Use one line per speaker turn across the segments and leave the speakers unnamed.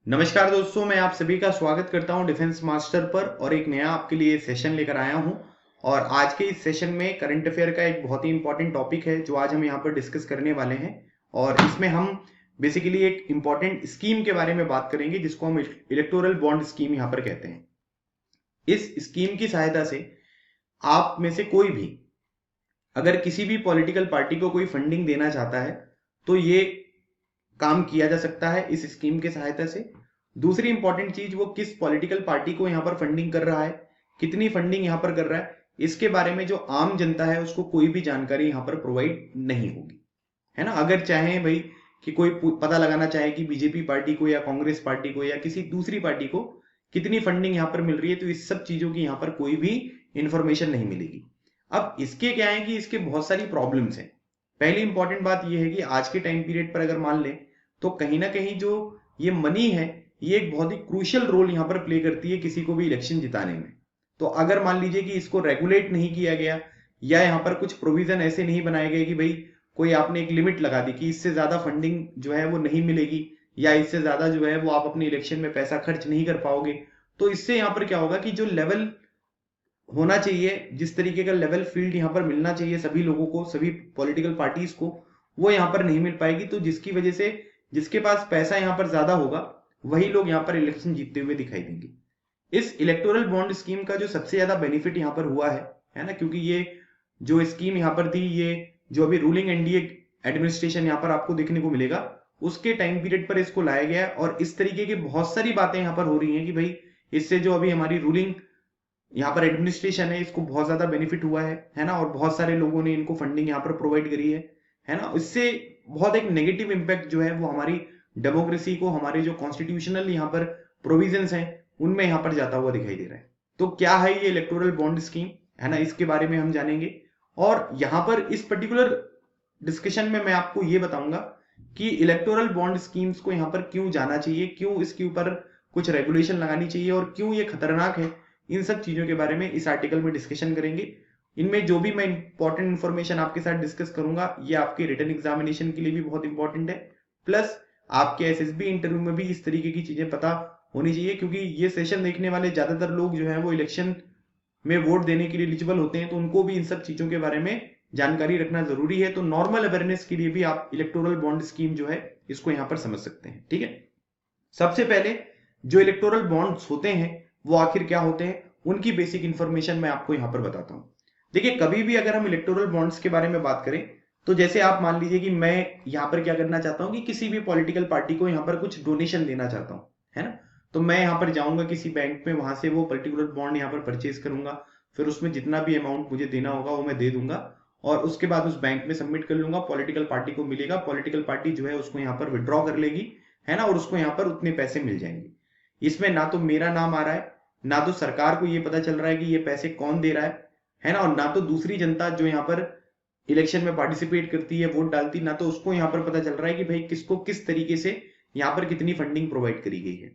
नमस्कार दोस्तों, मैं आप सभी का स्वागत करता हूं डिफेंस मास्टर पर और एक नया आपके लिए सेशन लेकर आया हूं। और आज के इस सेशन में करंट अफेयर का एक बहुत ही इंपॉर्टेंट टॉपिक है जो आज हम यहां पर डिस्कस करने वाले हैं। और इसमें हम बेसिकली एक इंपॉर्टेंट स्कीम के बारे में बात करेंगे जिसको हम इलेक्टोरल बॉन्ड स्कीम यहां पर कहते हैं। इस स्कीम की सहायता से आप में से कोई भी अगर किसी भी पॉलिटिकल पार्टी को कोई फंडिंग देना चाहता है तो ये काम किया जा सकता है इस स्कीम के सहायता से। दूसरी इंपॉर्टेंट चीज, वो किस पॉलिटिकल पार्टी को यहाँ पर फंडिंग कर रहा है, कितनी फंडिंग यहाँ पर कर रहा है, इसके बारे में जो आम जनता है उसको कोई भी जानकारी यहाँ पर प्रोवाइड नहीं होगी, है ना। अगर चाहे भाई कि कोई पता लगाना चाहे कि बीजेपी पार्टी को या कांग्रेस पार्टी को या किसी दूसरी पार्टी को कितनी फंडिंग यहाँ पर मिल रही है, तो इस सब चीजों की यहाँ पर कोई भी इंफॉर्मेशन नहीं मिलेगी। अब इसके क्या है कि इसके बहुत सारी प्रॉब्लम्स हैं। पहली इंपॉर्टेंट बात यह है कि आज के टाइम पीरियड पर अगर मान लें तो कहीं ना कहीं जो ये मनी है ये एक बहुत ही क्रूशियल रोल यहाँ पर प्ले करती है किसी को भी इलेक्शन जिताने में। तो अगर मान लीजिए कि इसको रेगुलेट नहीं किया गया या यहाँ पर कुछ प्रोविजन ऐसे नहीं बनाए गए कि भाई कोई आपने एक लिमिट लगा दी कि इससे ज्यादा फंडिंग जो है वो नहीं मिलेगी या इससे ज्यादा जो है वो आप अपने इलेक्शन में पैसा खर्च नहीं कर पाओगे, तो इससे यहाँ पर क्या होगा कि जो लेवल होना चाहिए, जिस तरीके का लेवल फील्ड यहाँ पर मिलना चाहिए सभी लोगों को, सभी पॉलिटिकल पार्टीज को, वो यहाँ पर नहीं मिल पाएगी। तो जिसकी वजह से जिसके पास पैसा यहाँ पर ज्यादा होगा वही लोग यहाँ पर इलेक्शन जीतते हुए दिखाई देंगे। इस इलेक्टोरल बॉन्ड स्कीम का जो सबसे ज्यादा बेनिफिट यहाँ पर हुआ है ना, क्योंकि ये जो स्कीम यहाँ पर थी, ये जो अभी रूलिंग एनडीए एडमिनिस्ट्रेशन यहाँ पर आपको देखने को मिलेगा उसके टाइम पीरियड पर इसको लाया गया। और इस तरीके की बहुत सारी बातें यहाँ पर हो रही हैं कि भाई इससे जो अभी हमारी रूलिंग यहाँ पर एडमिनिस्ट्रेशन है इसको बहुत ज्यादा बेनिफिट हुआ है ना। और बहुत सारे लोगों ने इनको फंडिंग यहाँ पर प्रोवाइड करी है ना। इससे बहुत एक नेगेटिव इम्पैक्ट जो है वो हमारी डेमोक्रेसी को, हमारे जो कॉन्स्टिट्यूशनल यहाँ पर प्रोविजंस हैं उनमें यहाँ पर जाता हुआ दिखाई दे रहा है। तो क्या है ये इलेक्टोरल बॉन्ड स्कीम, है ना, इसके बारे में हम जानेंगे। और यहाँ पर इस पर्टिकुलर डिस्कशन में मैं आपको ये बताऊंगा कि इलेक्टोरल बॉन्ड स्कीम्स को यहाँ पर क्यों जाना चाहिए, क्यों इसके ऊपर कुछ रेगुलेशन लगानी चाहिए और क्यों ये खतरनाक है। इन सब चीजों के बारे में इस आर्टिकल में डिस्कशन करेंगे। इनमें जो भी मैं इंपॉर्टेंट इंफॉर्मेशन आपके साथ डिस्कस करूंगा ये आपके रिटन एग्जामिनेशन के लिए भी बहुत इंपॉर्टेंट है, प्लस आपके एसएसबी इंटरव्यू में भी इस तरीके की चीजें पता होनी चाहिए, क्योंकि ये सेशन देखने वाले ज्यादातर लोग जो है वो इलेक्शन में वोट देने के लिए एलिजिबल होते हैं, तो उनको भी इन सब चीजों के बारे में जानकारी रखना जरूरी है। तो नॉर्मल अवेयरनेस के लिए भी आप इलेक्टोरल बॉन्ड स्कीम जो है इसको यहां पर समझ सकते हैं, ठीक है। सबसे पहले जो इलेक्टोरल बॉन्ड्स होते हैं वो आखिर क्या होते हैं, उनकी बेसिक इंफॉर्मेशन मैं आपको यहां पर बताता हूं। देखिए, कभी भी अगर हम इलेक्टोरल बॉन्ड्स के बारे में बात करें तो जैसे आप मान लीजिए कि मैं यहां पर क्या करना चाहता हूं कि किसी भी पॉलिटिकल पार्टी को यहां पर कुछ डोनेशन देना चाहता हूं, है ना। तो मैं यहां पर जाऊंगा किसी बैंक में, वहां से वो पर्टिकुलर बॉन्ड यहां पर परचेज करूंगा, फिर उसमें जितना भी अमाउंट मुझे देना होगा वो मैं दे दूंगा और उसके बाद उस बैंक में सबमिट कर लूंगा। पॉलिटिकल पार्टी को मिलेगा, पॉलिटिकल पार्टी जो है उसको यहाँ पर विड्रॉ कर लेगी, है ना, और उसको यहाँ पर उतने पैसे मिल जाएंगे। इसमें ना तो मेरा नाम आ रहा है, ना तो सरकार को ये पता चल रहा है कि ये पैसे कौन दे रहा है ना, और ना तो दूसरी जनता जो यहाँ पर इलेक्शन में पार्टिसिपेट करती है, वोट डालती, ना तो उसको यहाँ पर पता चल रहा है कि भाई किसको किस तरीके से यहाँ पर कितनी फंडिंग प्रोवाइड करी गई है।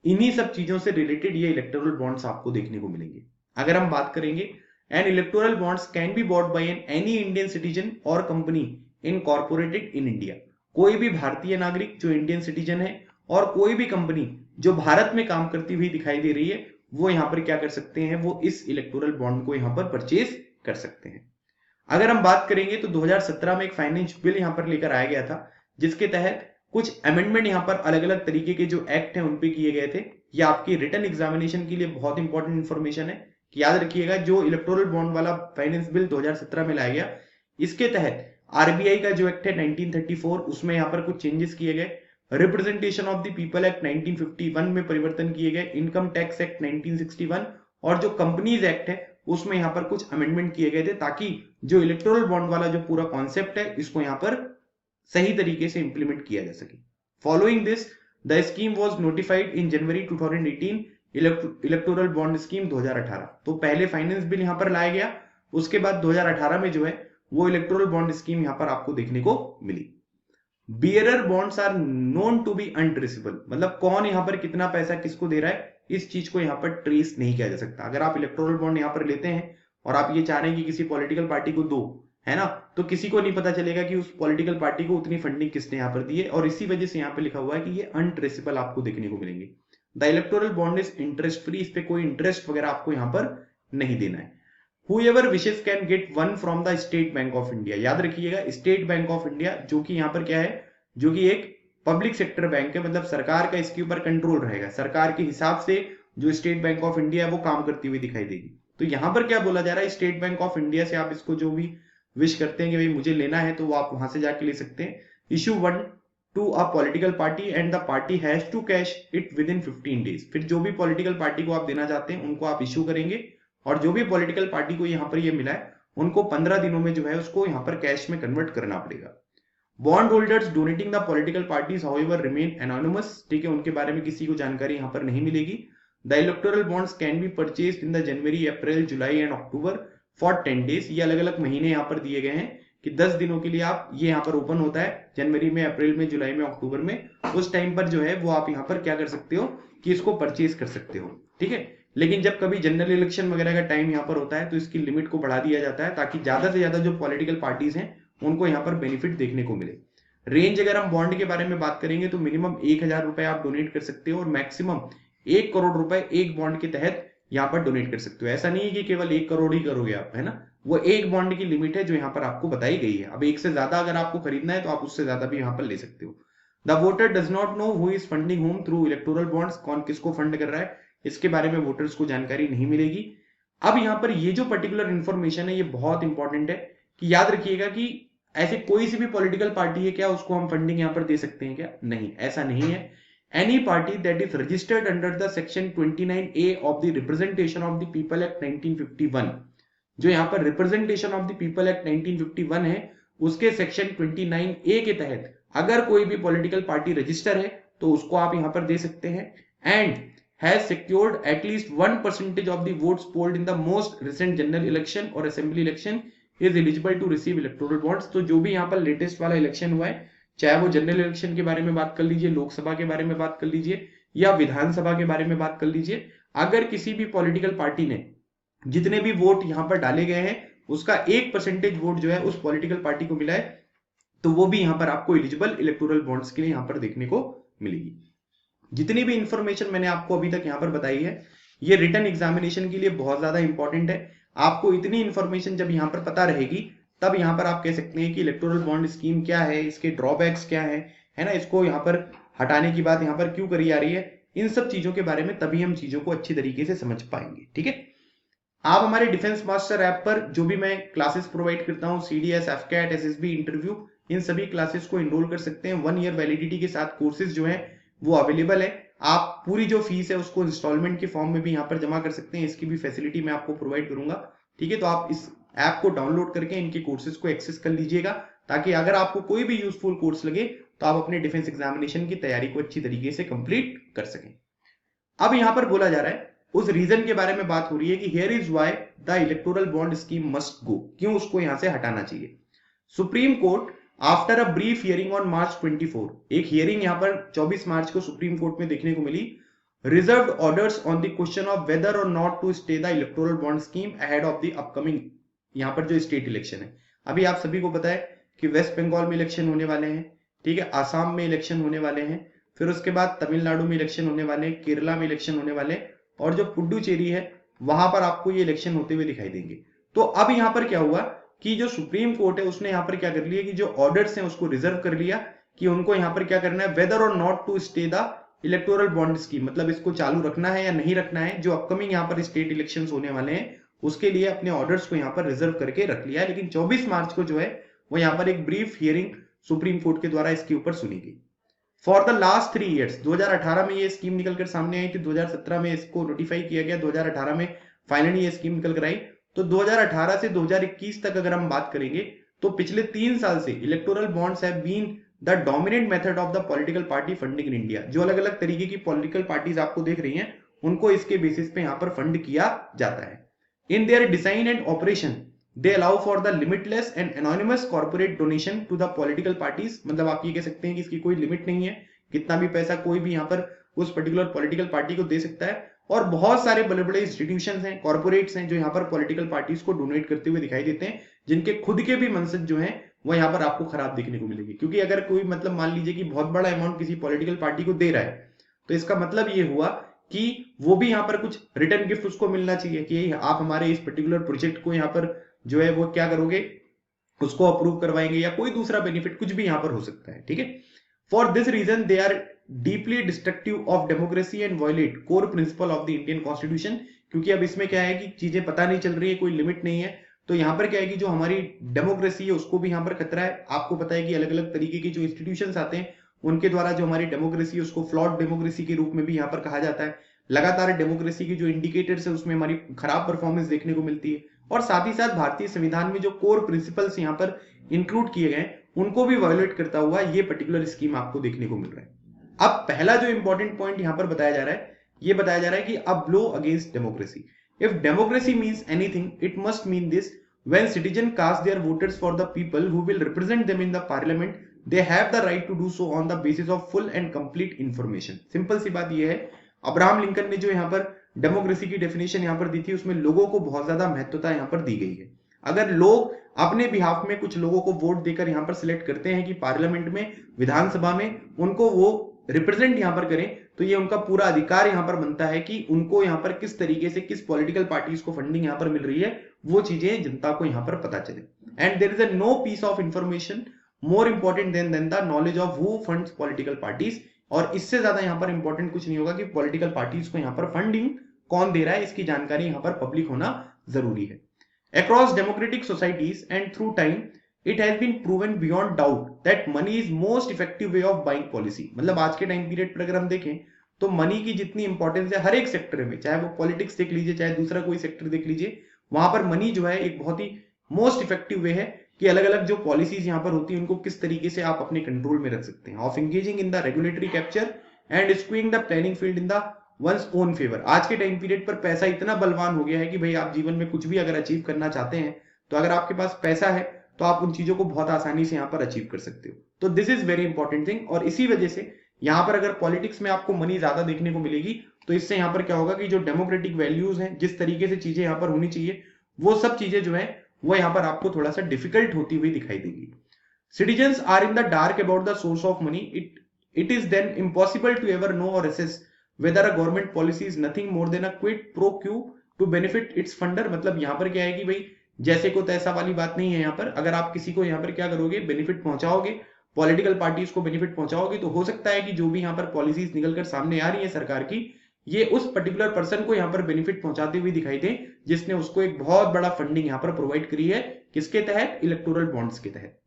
इन्हीं सब चीजों से रिलेटेड ये इलेक्टोरल बॉन्ड्स आपको देखने को मिलेंगे। अगर हम बात करेंगे, N electoral bonds can be bought by an any Indian citizen और कंपनी इनकॉर्पोरेटेड इन इंडिया। कोई भी भारतीय नागरिक जो इंडियन सिटीजन है और कोई भी कंपनी जो भारत में काम करती हुई दिखाई दे रही है वो यहाँ पर क्या कर सकते हैं, वो इस इलेक्टोरल बॉन्ड को यहाँ पर परचेज कर सकते हैं। अगर हम बात करेंगे तो 2017 में एक फाइनेंस बिल यहाँ पर लेकर आया गया था जिसके तहत कुछ अमेंडमेंट यहाँ पर अलग अलग तरीके के जो एक्ट हैं उन पे किए गए थे। ये आपकी रिटन एग्जामिनेशन के लिए बहुत इंपॉर्टेंट इंफॉर्मेशन है कि याद रखिएगा, जो इलेक्टोरल बॉन्ड वाला फाइनेंस बिल 2017 में लाया गया, इसके तहत आरबीआई का जो एक्ट है 1934 उसमें यहाँ पर कुछ चेंजेस किए गए, representation of the people act 1951 में परिवर्तन किए गए, इनकम टैक्स एक्ट 1961 और जो कंपनीज एक्ट है उसमें यहाँ पर कुछ अमेंडमेंट किए गए थे ताकि जो इलेक्टोरल बॉन्ड वाला जो पूरा कॉन्सेप्ट है इसको यहाँ पर सही तरीके से इंप्लीमेंट किया जा सके। Following this the scheme was notified in January 2018 electoral bond scheme 2018। तो पहले फाइनेंस बिल यहाँ पर लाया गया, उसके बाद 2018 में जो है वो इलेक्टोरल बॉन्ड स्कीम यहाँ पर आपको देखने को मिली। Bearer bonds are known to be untraceable, मतलब कौन यहाँ पर कितना पैसा किसको दे रहा है इस चीज को यहाँ पर ट्रेस नहीं किया जा सकता। अगर आप इलेक्टोरल बॉन्ड यहाँ पर लेते हैं और आप ये चाह रहे हैं कि किसी पॉलिटिकल पार्टी को दो, है ना, तो किसी को नहीं पता चलेगा कि उस पॉलिटिकल पार्टी को उतनी फंडिंग किसने यहाँ पर दी है, और इसी वजह से यहाँ पे लिखा हुआ है कि ये अनट्रेसेबल आपको देखने को मिलेंगे। The electoral bond is interest free, इस पे कोई इंटरेस्ट वगैरह आपको यहाँ पर नहीं देना है। Whoever wishes can get one from the state Bank of India. याद रखिएगा स्टेट बैंक ऑफ इंडिया जो कि यहाँ पर क्या है, जो कि एक पब्लिक सेक्टर बैंक है, मतलब सरकार का इसके ऊपर कंट्रोल रहेगा, सरकार के हिसाब से जो स्टेट बैंक ऑफ इंडिया है वो काम करती हुई दिखाई देगी। तो यहाँ पर क्या बोला जा रहा है, स्टेट बैंक ऑफ इंडिया से आप इसको जो भी विश करते हैं कि भाई मुझे लेना है, तो वो आप वहां से जाके ले सकते हैं। Issue one to a political party and the party has to cash it within 15 days. फिर जो भी पॉलिटिकल पार्टी को आप देना चाहते हैं उनको आप इशू करेंगे, और जो भी पॉलिटिकल पार्टी को यहाँ पर ये मिला है उनको 15 दिनों में जो है उसको यहाँ पर कैश में कन्वर्ट करना पड़ेगा। Bond holders donating the political parties however remain anonymous, ठीक है, उनके बारे में किसी को जानकारी यहाँ पर नहीं मिलेगी। The electoral bonds can be purchased in the January, April, July and October for 10 days. ये अलग अलग महीने यहाँ पर दिए गए हैं कि 10 दिनों के लिए आप ये यहाँ पर ओपन होता है, जनवरी में, अप्रैल में, जुलाई में, अक्टूबर में। उस टाइम पर जो है वो आप यहाँ पर क्या कर सकते हो कि इसको परचेज कर सकते हो, ठीक है। लेकिन जब कभी जनरल इलेक्शन वगैरह का टाइम यहाँ पर होता है तो इसकी लिमिट को बढ़ा दिया जाता है, ताकि ज्यादा से ज्यादा जो पॉलिटिकल पार्टीज हैं उनको यहाँ पर बेनिफिट देखने को मिले। रेंज अगर हम बॉन्ड के बारे में बात करेंगे तो मिनिमम 1000 रुपए आप डोनेट कर सकते हो, और मैक्सिमम 1 करोड़ रुपए एक बॉन्ड के तहत यहाँ पर डोनेट कर सकते हो। ऐसा नहीं है कि केवल 1 करोड़ ही करोगे आप, है ना, वो एक बॉन्ड की लिमिट है जो यहाँ पर आपको बताई गई है। अब एक से ज्यादा अगर आपको खरीदना है तो आप उससे ज्यादा भी यहाँ पर ले सकते हो। The voter does not know who is funding home through electoral bonds, कौन किसको फंड कर रहा है इसके बारे में वोटर्स को जानकारी नहीं मिलेगी। अब यहाँ पर ये जो पर्टिकुलर इंफॉर्मेशन है ये बहुत इंपॉर्टेंट है कि याद रखिएगा कि ऐसे कोई सी भी पॉलिटिकल पार्टी है क्या उसको हम फंडिंग यहाँ पर दे सकते हैं क्या, नहीं, ऐसा नहीं है। Any party that is registered under the section 29A of the representation of the people act 1951, जो यहाँ पर representation of the people act 1951 है, उसके सेक्शन 29A के तहत अगर कोई भी पॉलिटिकल पार्टी रजिस्टर है तो उसको आप यहाँ पर दे सकते हैं। And has secured at least 1% of the votes polled in the most recent general election or assembly election is eligible to receive electoral bonds। तो जो भी यहाँ पर लेटेस्ट वाला इलेक्शन हुआ है, चाहे वो जनरल इलेक्शन के बारे में बात कर लीजिए, लोकसभा के बारे में बात कर लीजिए, या विधानसभा के बारे में बात कर लीजिए, अगर किसी भी पॉलिटिकल पार्टी ने जितने भी वोट यहाँ पर डाले गए हैं उसका 1% वोट जो है उस पॉलिटिकल पार्टी को मिला है, तो वो भी यहाँ पर आपको एलिजिबल इलेक्टोरल बॉन्ड्स के लिए यहाँ पर देखने को मिलेगी। जितनी भी इंफॉर्मेशन मैंने आपको अभी तक यहाँ पर बताई है ये रिटन एग्जामिनेशन के लिए बहुत ज्यादा इंपॉर्टेंट है। आपको इतनी इंफॉर्मेशन जब यहाँ पर पता रहेगी तब यहाँ पर आप कह सकते हैं कि इलेक्टोरल बॉन्ड स्कीम क्या है, इसके ड्रॉबैक्स क्या है ना, इसको यहाँ पर हटाने की बात यहाँ पर क्यों करी जा रही है, इन सब चीजों के बारे में तभी हम चीजों को अच्छी तरीके से समझ पाएंगे, ठीक है। आप हमारे डिफेंस मास्टर ऐप पर जो भी मैं क्लासेस प्रोवाइड करता हूँ, CDS, FCAT, SSB इंटरव्यू, इन सभी क्लासेस को इनरोल कर सकते हैं। 1 ईयर वैलिडिटी के साथ कोर्सेज जो है वो अवेलेबल है। आप पूरी जो फीस है उसको इंस्टॉलमेंट के फॉर्म में भी यहाँ पर जमा कर सकते हैं, इसकी भी फैसिलिटी मैं आपको प्रोवाइड करूंगा, ठीक है। तो आप इस ऐप को डाउनलोड करके इनके कोर्सेज को एक्सेस कर लीजिएगा, ताकि अगर आपको कोई भी यूजफुल कोर्स लगे तो आप अपने डिफेंस एग्जामिनेशन की तैयारी को अच्छी तरीके से कंप्लीट कर सकें। अब यहाँ पर बोला जा रहा है, उस रीजन के बारे में बात हो रही है कि here is why the electoral bond scheme must go, क्यों उसको यहां से हटाना चाहिए। Supreme court after a brief hearing on March 24, एक हियरिंग यहाँ पर 24 मार्च को सुप्रीम कोर्ट में देखने को मिली, reserved orders on the question of whether और not to stay the electoral bond scheme ahead of the upcoming यहाँ पर जो स्टेट इलेक्शन है। अभी आप सभी को पता है कि वेस्ट बंगाल में इलेक्शन होने वाले हैं, ठीक है, आसाम में इलेक्शन होने वाले हैं, फिर उसके बाद तमिलनाडु में इलेक्शन होने वाले हैं, केरला में इलेक्शन होने वाले हैं, और जो पुडुचेरी है वहां पर आपको ये इलेक्शन होते हुए दिखाई देंगे। तो अब यहाँ पर क्या हुआ कि जो सुप्रीम कोर्ट है उसने यहाँ पर क्या कर लिया कि जो ऑर्डर्स हैं उसको रिजर्व कर लिया कि उनको यहाँ पर क्या करना है, वेदर और not to stay the electoral bond scheme, मतलब इसको चालू रखना है या नहीं रखना है। जो अपकमिंग यहाँ पर स्टेट इलेक्शंस होने वाले हैं उसके लिए अपने ऑर्डर्स को यहाँ पर रिजर्व करके रख लिया है। लेकिन 24 मार्च को जो है वो यहाँ पर एक ब्रीफ हियरिंग सुप्रीम कोर्ट के द्वारा इसके ऊपर सुनी गई। फॉर द लास्ट 3 ईयर्स, 2018 में ये स्कीम निकल कर सामने आई थी, 2017 में इसको नोटिफाई किया गया, 2018 में फाइनली ये स्कीम निकल कर आई। तो 2018 से 2021 तक अगर हम बात करेंगे तो पिछले 3 साल से electoral bonds have been the dominant method of the political party funding in India. जो अलग अलग तरीके की पॉलिटिकल पार्टीज आपको देख रही हैं उनको इसके बेसिस पे यहाँ पर फंड किया जाता है। In their design and operation they allow for the limitless and anonymous corporate donation to the political parties. मतलब आप ये कह सकते हैं कि इसकी कोई लिमिट नहीं है, कितना भी पैसा कोई भी यहाँ पर उस पर्टिकुलर पॉलिटिकल पार्टी को दे सकता है, और बहुत सारे बड़े बड़े इंस्टीट्यूशंस हैं, कॉर्पोरेट्स हैं जो यहाँ पर पॉलिटिकल पार्टीज को डोनेट करते हुए दिखाई देते हैं, जिनके खुद के भी मनसद जो है वो यहाँ पर आपको खराब देखने को मिलेगी। क्योंकि अगर कोई मतलब मान लीजिए कि बहुत बड़ा अमाउंट किसी पॉलिटिकल पार्टी को दे रहा है, तो इसका मतलब ये हुआ कि वो भी यहाँ पर कुछ रिटर्न गिफ्ट उसको मिलना चाहिए कि आप हमारे इस पर्टिकुलर प्रोजेक्ट को यहाँ पर जो है वो क्या करोगे, उसको अप्रूव करवाएंगे, या कोई दूसरा बेनिफिट कुछ भी यहाँ पर हो सकता है। ठीक है, for this reason they are deeply destructive of democracy and violate core principle of the Indian constitution. क्योंकि अब इसमें क्या है कि चीजें पता नहीं चल रही है, कोई लिमिट नहीं है, तो यहाँ पर क्या है कि जो हमारी डेमोक्रेसी है उसको भी यहाँ पर खतरा है। आपको पता है कि अलग अलग तरीके के जो इंस्टीट्यूशंस आते हैं उनके द्वारा जो हमारी डेमोक्रेसी है उसको फ्लॉड डेमोक्रेसी के रूप में भी यहाँ पर कहा जाता है। लगातार डेमोक्रेसी की जो इंडिकेटर्स है उसमें हमारी खराब परफॉर्मेंस देखने को मिलती है, और साथ ही साथ भारतीय संविधान में जो कोर प्रिंसिपल्स यहाँ पर इंक्लूड किए गए उनको भी वायोलेट करता हुआ ये पर्टिकुलर स्कीम आपको देखने को मिल रहा है। अब पहला जो इंपॉर्टेंट पॉइंट यहाँ पर बताया जा रहा है, ये बताया जा रहा है कि अब law against democracy. If democracy means anything it must mean this, when citizens cast their voters for the people who will represent them in the parliament, they have the right to do so on the basis of full and complete information। Simple सी बात यह है, Abraham Lincoln ने जो यहाँ पर democracy की definition यहाँ पर दी थी उसमें लोगों को बहुत ज्यादा महत्वता यहाँ पर दी गई है। अगर लोग अपने बिहाफ में कुछ लोगों को वोट देकर यहाँ पर सिलेक्ट करते हैं कि पार्लियामेंट में, विधानसभा में उनको वो रिप्रेजेंट यहाँ पर करें, तो ये उनका पूरा अधिकार यहाँ पर बनता है कि उनको यहाँ पर किस तरीके से किस पॉलिटिकल पार्टीज को फंडिंग यहाँ पर मिल रही है वो चीजें जनता को यहाँ पर पता चले। And there is a no piece of information more important than the knowledge of who funds political parties. और इससे ज्यादा यहाँ पर इंपॉर्टेंट कुछ नहीं होगा कि पॉलिटिकल पार्टीज को यहाँ पर फंडिंग कौन दे रहा है, इसकी जानकारी यहाँ पर पब्लिक होना जरूरी है। Across democratic societies and through time it has been proven beyond doubt that money is most effective way of buying policy. मतलब आज के टाइम पीरियड पर अगर हम देखें तो मनी की जितनी इंपॉर्टेंस है हर एक सेक्टर में, चाहे वो पॉलिटिक्स देख लीजिए चाहे दूसरा कोई सेक्टर देख लीजिए, वहां पर मनी जो है एक बहुत ही मोस्ट इफेक्टिव वे है कि अलग अलग जो पॉलिसीज यहाँ पर होती है उनको किस तरीके से आप अपने कंट्रोल में रख सकते हैं, of engaging in the regulatory capture and skewing the planning field in the one's own favour. आज के टाइम पीरियड पर पैसा इतना बलवान हो गया है कि भाई आप जीवन में कुछ भी अगर अचीव करना चाहते हैं तो अगर आपके पास पैसा है तो आप उन चीजों को बहुत आसानी से यहाँ पर अचीव कर सकते हो। तो this is very important thing, और इसी वजह से यहाँ पर अगर पॉलिटिक्स में आपको मनी ज्यादा देखने को मिलेगी तो इससे यहाँ पर क्या होगा कि जो डेमोक्रेटिक वैल्यूज हैं, जिस तरीके से चीजें यहाँ पर होनी चाहिए, वो सब चीजें जो है वो यहाँ पर आपको थोड़ा सा डिफिकल्ट होती हुई दिखाई देगी। Citizens are in the dark about the source of money, it is then impossible to ever know or assess whether a government policy is nothing more than a quid pro quo to benefit its funder। मतलब यहाँ पर क्या है कि भाई जैसे को तैसा वाली बात नहीं है। यहाँ पर अगर आप किसी को यहाँ पर क्या करोगे, बेनिफिट पहुंचाओगे, पॉलिटिकल पार्टीज को बेनिफिट पहुंचाओगे, तो हो सकता है कि जो भी यहाँ पर पॉलिसीज निकलकर सामने आ रही है सरकार की, ये उस पर्टिकुलर पर्सन को यहाँ पर बेनिफिट पहुंचाते हुए दिखाई दे जिसने उसको एक बहुत बड़ा फंडिंग यहाँ पर प्रोवाइड करी है। किसके तहत? इलेक्टोरल बॉन्ड्स के तहत।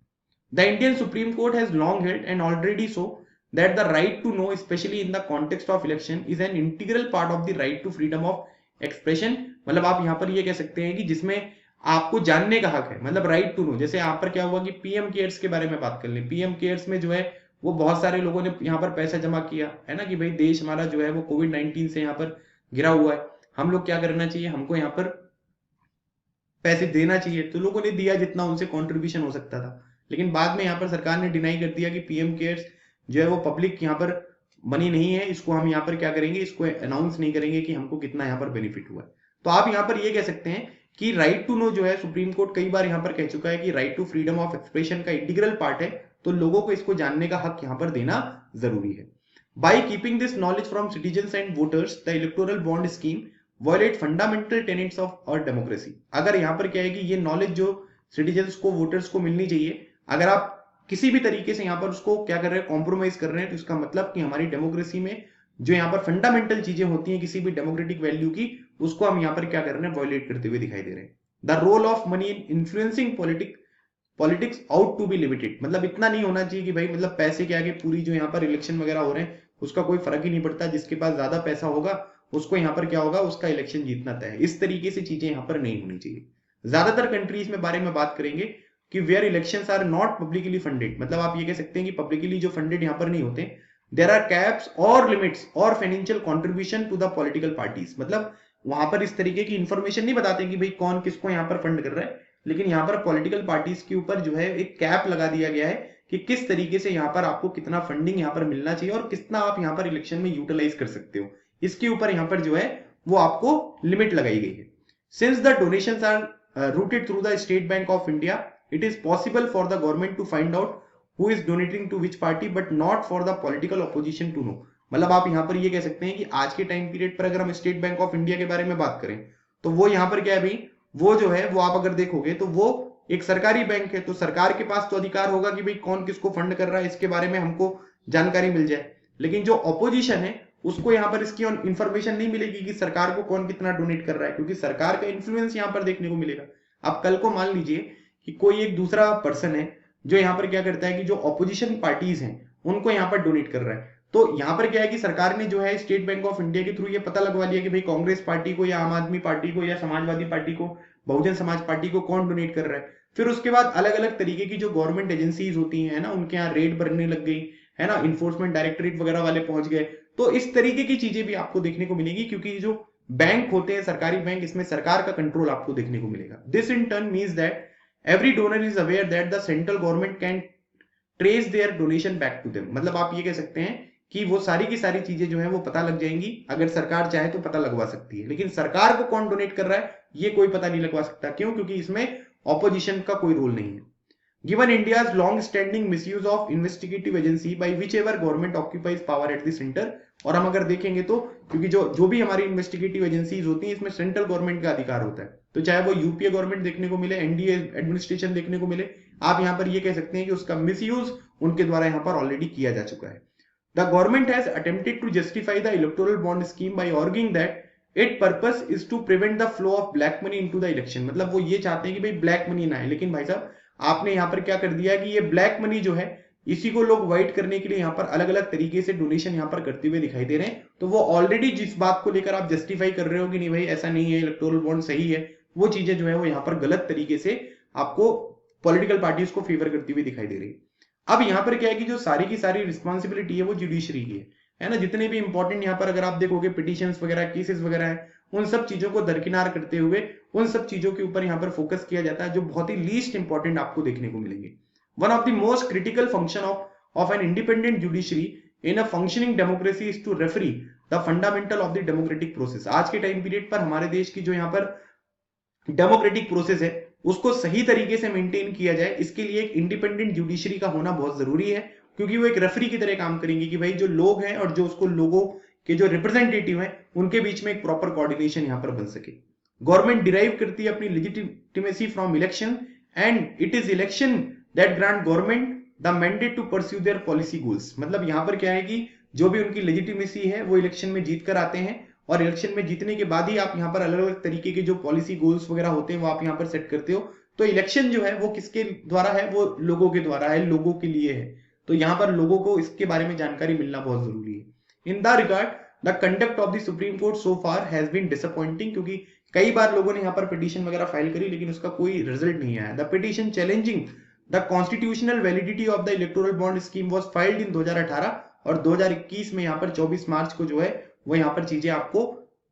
The Indian supreme court has long held and already so that the right to know, especially in the context of election, is an integral part of the right to freedom of expression। मतलब आप यहाँ पर ये कह सकते हैं कि जिसमें आपको जानने का हक है, मतलब राइट टू नो। जैसे यहाँ पर क्या हुआ कि पीएम केयर्स के बारे में बात कर लें, पीएम केयर्स में जो है वो बहुत सारे लोगों ने यहाँ पर पैसा जमा किया है ना कि भाई देश हमारा जो है वो कोविड-19 से यहाँ पर घिरा हुआ है, हम लोग क्या करना चाहिए, हमको यहाँ पर पैसे देना चाहिए। तो लोगों ने दिया जितना उनसे कॉन्ट्रीब्यूशन हो सकता था, लेकिन बाद में यहाँ पर सरकार ने डिनाई कर दिया कि पीएम केयर्स जो है वो पब्लिक यहाँ पर मनी नहीं है, इसको हम यहाँ पर क्या करेंगे, इसको अनाउंस नहीं करेंगे कि हमको कितना यहाँ पर बेनिफिट हुआ है। तो आप यहाँ पर ये कह सकते हैं कि राइट टू नो जो है सुप्रीम कोर्ट कई बार यहाँ पर कह चुका है कि right to freedom of expression का इंटीग्रल पार्ट है, तो लोगों को इसको जानने का हक यहाँ पर देना जरूरी है। By keeping this knowledge from citizens and voters the electoral bond scheme violate fundamental tenets of our democracy. अगर यहाँ पर क्या है कि ये नॉलेज जो सिटीजन्स को, वोटर्स को मिलनी चाहिए, अगर आप किसी भी तरीके से यहाँ पर उसको क्या कर रहे हैं, कॉम्प्रोमाइज कर रहे हैं, तो इसका मतलब कि हमारी डेमोक्रेसी में जो यहाँ पर फंडामेंटल चीजें होती हैं किसी भी डेमोक्रेटिक वैल्यू की, उसको हम यहाँ पर क्या कर रहे हैं, वायलेट करते हुए दिखाई दे रहे हैं। The role of money in influencing politics out to be limited. मतलब इतना नहीं होना चाहिए कि भाई मतलब पैसे के आगे पूरी जो यहाँ पर इलेक्शन वगैरह हो रहे हैं उसका कोई फर्क ही नहीं पड़ता, जिसके पास ज्यादा पैसा होगा उसको यहाँ पर क्या होगा, उसका इलेक्शन जीतना तय है। इस तरीके से चीजें यहाँ पर नहीं होनी चाहिए। ज्यादातर कंट्रीज में बारे में बात करेंगे कि where elections are not publicly funded, मतलब आप ये कह सकते हैं कि पब्लिकली जो फंडेड यहाँ पर नहीं होते, देयर आर कैप्स और लिमिट्स और financial contribution to the political parties. मतलब वहां पर इस तरीके की इंफॉर्मेशन नहीं बताते कि भाई कौन किसको यहाँ पर फंड कर रहा है, लेकिन यहाँ पर पॉलिटिकल पार्टीज के ऊपर जो है एक कैप लगा दिया गया है कि किस तरीके से यहाँ पर आपको कितना फंडिंग यहाँ पर मिलना चाहिए और कितना आप यहाँ पर इलेक्शन में यूटिलाइज कर सकते हो। इसके ऊपर यहाँ पर जो है वो आपको लिमिट लगाई गई है। Since the donations are routed through the State Bank of India, it is possible for the government to find out who is donating to which party but not for the political opposition to know. मतलब आप यहां पर ये कह सकते हैं कि आज के टाइम पीरियड पर अगर हम स्टेट बैंक ऑफ इंडिया के बारे में बात करें तो वो यहां पर क्या है भाई, वो जो है वो आप अगर देखोगे तो वो एक सरकारी बैंक है, तो सरकार के पास तो अधिकार होगा कि भाई कौन किसको फंड कर रहा है इसके बारे में हमको जानकारी मिल जाए। लेकिन जो ऑपोजिशन है उसको यहाँ पर इसकी इंफॉर्मेशन नहीं मिलेगी कि सरकार को कौन कितना डोनेट कर रहा है, क्योंकि सरकार का इन्फ्लुएंस यहाँ पर देखने को मिलेगा। आप कल को मान लीजिए कि कोई एक दूसरा पर्सन है जो यहाँ पर क्या करता है कि जो ऑपोजिशन पार्टीज हैं उनको यहाँ पर डोनेट कर रहा है, तो यहाँ पर क्या है कि सरकार ने जो है स्टेट बैंक ऑफ इंडिया के थ्रू ये पता लगवा लिया कि भाई कांग्रेस पार्टी को या आम आदमी पार्टी को या समाजवादी पार्टी को, बहुजन समाज पार्टी को कौन डोनेट कर रहा है। फिर उसके बाद अलग अलग तरीके की जो गवर्नमेंट एजेंसीज होती हैं ना, उनके यहाँ रेड बनने लग गई है ना, इन्फोर्समेंट डायरेक्टरेट वगैरह वाले पहुंच गए। तो इस तरीके की चीजें भी आपको देखने को मिलेगी, क्योंकि जो बैंक होते हैं सरकारी बैंक, इसमें सरकार का कंट्रोल आपको देखने को मिलेगा। This in turn means that every donor is aware that the central government can trace their donation back to them. मतलब आप ये कह सकते हैं कि वो सारी की सारी चीजें जो है वो पता लग जाएंगी, अगर सरकार चाहे तो पता लगवा सकती है। लेकिन सरकार को कौन डोनेट कर रहा है ये कोई पता नहीं लगवा सकता। क्यों? क्योंकि इसमें ऑपोजिशन का कोई रोल नहीं है। Given India's long standing misuse of investigative agency by which ever government occupies power at the centre, और हम अगर देखेंगे तो क्योंकि जो भी हमारी इन्वेस्टिगेटिव एजेंसीज होती हैं इसमें सेंट्रल गवर्नमेंट का अधिकार होता है, तो चाहे वो यूपीए गवर्नमेंट देखने को मिले, एनडीए एडमिनिस्ट्रेशन देखने को मिले, आप यहां पर ये कह सकते हैं कि उसका मिसयूज उनके द्वारा यहां पर ऑलरेडी किया जा चुका है। The government has attempted to justify the electoral bond scheme by arguing that it purpose is to prevent the flow of black money into the election. मतलब वो ये चाहते हैं कि भाई ब्लैक मनी ना आए, लेकिन भाई साहब आपने यहाँ पर क्या कर दिया कि ये ब्लैक मनी जो है इसी को लोग व्हाइट करने के लिए यहाँ पर अलग अलग तरीके से डोनेशन यहाँ पर करते हुए दिखाई दे रहे हैं। तो वो ऑलरेडी जिस बात को लेकर आप जस्टिफाई कर रहे हो कि नहीं भाई ऐसा नहीं है, इलेक्टोरल बॉन्ड सही है, वो चीजें जो है वो यहाँ पर गलत तरीके से आपको पॉलिटिकल पार्टीज को फेवर करती हुई दिखाई दे रही है। अब यहाँ पर क्या है कि जो सारी की सारी रिस्पॉन्सिबिलिटी है वो जुडिशरी की है ना, जितने भी इंपॉर्टेंट यहाँ पर अगर आप देखोगे पिटिशंस वगैरह, केसेस वगैरह है, उन सब चीजों को दरकिनार करते हुए उन सब चीजों के ऊपर यहाँ पर फोकस किया जाता है जो बहुत ही लीस्ट इंपॉर्टेंट आपको देखने को मिलेंगे। One of the most critical function of an independent judiciary in a functioning democracy is to referee the fundamental of the democratic process। आज के टाइम पीरियड पर हमारे देश की जो यहाँ पर डेमोक्रेटिक प्रोसेस है उसको सही तरीके से मेंटेन किया जाए, इसके लिए एक इंडिपेंडेंट जुडिशरी का होना बहुत जरूरी है, क्योंकि वो एक रेफरी की तरह काम करेंगे कि भाई जो लोग हैं और जो उसको लोगों के जो रिप्रेजेंटेटिव हैं उनके बीच में एक प्रॉपर कोऑर्डिनेशन यहाँ पर बन सके। गवर्नमेंट डिराइव करती है अपनी legitimacy from election and it is election that grant government the mandate to pursue their policy goals. मतलब यहाँ पर क्या है कि जो भी उनकी लेजिटिमेसी है वो इलेक्शन में जीत कर आते हैं, और इलेक्शन में जीतने के बाद ही आप यहाँ पर अलग अलग तरीके के जो पॉलिसी गोल्स वगैरह होते हैं वो आप यहाँ पर सेट करते हो। तो इलेक्शन जो है वो किसके द्वारा है? वो लोगों के द्वारा है, लोगों के लिए है। तो यहाँ पर लोगों को इसके बारे में जानकारी मिलना बहुत जरूरी है। In the regard the conduct of the Supreme Court so far has been disappointing, क्योंकि कई बार लोगों ने यहाँ पर पिटीशन वगैरह फाइल करी लेकिन उसका कोई रिजल्ट नहीं आया। The petition challenging the constitutional validity of the electoral bond scheme was filed in 2018, और 2021 में यहाँ पर 24 मार्च को जो है वो यहाँ पर चीजें आपको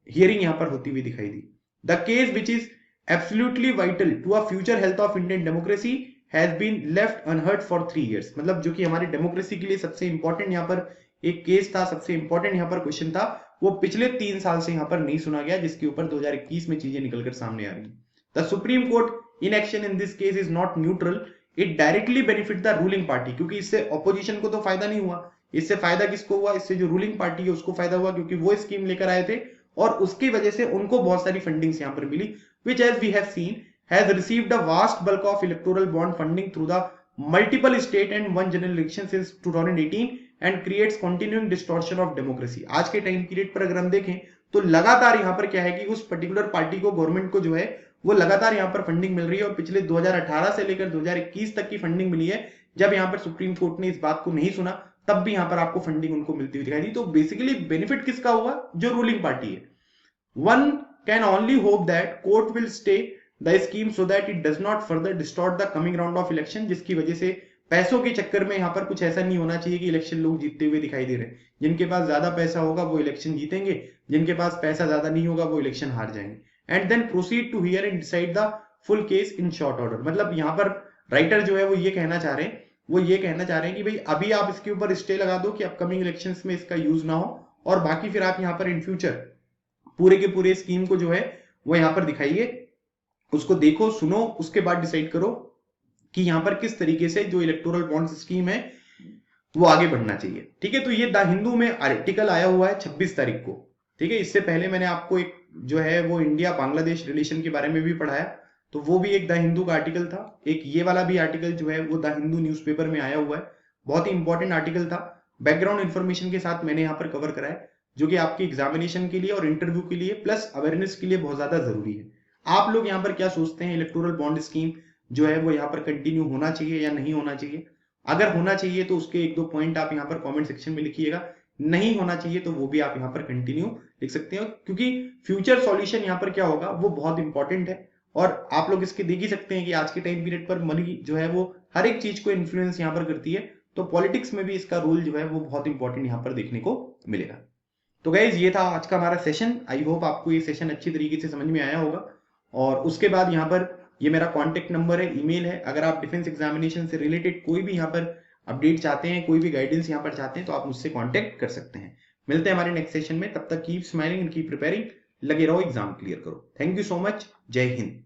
हियरिंग यहाँ पर होती हुई दिखाई दी। The case which is absolutely vital to a future health of Indian democracy has been left unheard for 3 years। मतलब जो कि हमारी डेमोक्रेसी के लिए सबसे इंपॉर्टेंट यहाँ पर एक केस था, सबसे इंपॉर्टेंट यहाँ पर क्वेश्चन था, वो पिछले 3 साल से यहाँ पर नहीं सुना गया, जिसके ऊपर 2021 में चीजें निकलकर सामने आ रही है। The Supreme court in action in this case is not neutral, it directly benefit the ruling party, क्योंकि इससे ऑपोजिशन को तो फायदा नहीं हुआ, इससे फायदा किसको हुआ? इससे जो रूलिंग पार्टी है उसको फायदा हुआ, क्योंकि वो स्कीम लेकर आए थे और उसकी वजह से उनको बहुत सारी फंडिंग्स यहाँ पर मिली, which as we have seen has received a vast bulk of electoral bond funding through the multiple state and one general election since 2018 and creates continuing distortion of democracy। आज के टाइम पीरियड पर अगर हम देखें तो लगातार यहाँ पर क्या है कि उस पर्टिकुलर पार्टी को, गवर्नमेंट को जो है वो लगातार यहाँ पर फंडिंग मिल रही है, और पिछले 2018 से लेकर 2021 तक की फंडिंग मिली है। जब यहाँ पर सुप्रीम कोर्ट ने इस बात को नहीं सुना तब भी यहाँ पर आपको फंडिंग उनको मिलती हुई दिखाई दी। तो बेसिकली बेनिफिट किसका हुआ? जो रूलिंग पार्टी है। One can only hope that court will stay the scheme so that it does not further distort the coming round of election, जिसकी वजह से पैसों के चक्कर में यहाँ पर कुछ ऐसा नहीं होना चाहिए कि इलेक्शन लोग जीतते हुए दिखाई दे रहे हैं। जिनके पास ज्यादा पैसा होगा वो इलेक्शन जीतेंगे, जिनके पास पैसा ज्यादा नहीं होगा वो इलेक्शन हार जाएंगे। And then proceed to hear and decide the full case in short order. मतलब यहाँ पर राइटर जो है वो ये कहना चाह रहे हैं कि भाई अभी आप इसके ऊपर स्टे लगा दो कि अपकमिंग इलेक्शंस में इसका यूज ना हो, और बाकी फिर आप यहाँ पर इन फ्यूचर पूरे के पूरे स्कीम को जो है वो यहाँ पर दिखाइए, उसको देखो सुनो, उसके बाद डिसाइड करो कि यहाँ पर किस तरीके से जो इलेक्टोरल बॉन्ड्स स्कीम है वो आगे बढ़ना चाहिए। ठीक है, तो ये द हिंदू में आर्टिकल आया हुआ है 26 तारीख को। ठीक है, इससे पहले मैंने आपको एक जो है वो इंडिया बांग्लादेश रिलेशन के बारे में भी पढ़ाया, तो वो भी एक द हिंदू का आर्टिकल था। एक ये वाला भी आर्टिकल जो है वो द हिंदू न्यूज़पेपर में आया हुआ है, बहुत ही इंपॉर्टेंट आर्टिकल था। बैकग्राउंड इन्फॉर्मेशन के साथ मैंने यहाँ पर कवर करा है, जो कि आपके एग्जामिनेशन के लिए और इंटरव्यू के लिए प्लस अवेयरनेस के लिए बहुत ज्यादा जरूरी है। आप लोग यहाँ पर क्या सोचते हैं, इलेक्टोरल बॉन्ड स्कीम जो है वो यहाँ पर कंटिन्यू होना चाहिए या नहीं होना चाहिए? अगर होना चाहिए तो उसके एक दो पॉइंट आप यहाँ पर कमेंट सेक्शन में लिखिएगा, नहीं होना चाहिए तो वो भी आप यहाँ पर कंटिन्यू लिख सकते हो, क्योंकि फ्यूचर सॉल्यूशन यहाँ पर क्या होगा वो बहुत इंपॉर्टेंट है। और आप लोग इसके देख ही सकते हैं कि आज के टाइम पीरियड पर मनी जो है वो हर एक चीज को इन्फ्लुएंस यहाँ पर करती है, तो पॉलिटिक्स में भी इसका रोल जो है वो बहुत इंपॉर्टेंट यहाँ पर देखने को मिलेगा। तो गाइज ये था आज का हमारा सेशन। आई होप आपको ये सेशन अच्छी तरीके से समझ में आया होगा। और उसके बाद यहाँ पर ये मेरा कॉन्टेक्ट नंबर है, ईमेल है, अगर आप डिफेंस एग्जामिनेशन से रिलेटेड कोई भी यहाँ पर अपडेट चाहते हैं, कोई भी गाइडेंस यहाँ पर चाहते हैं, तो आप मुझसे कांटेक्ट कर सकते हैं। मिलते हैं हमारे नेक्स्ट सेशन में, तब तक keep smiling and keep preparing. लगे रहो, एग्जाम क्लियर करो। थैंक यू सो मच, जय हिंद।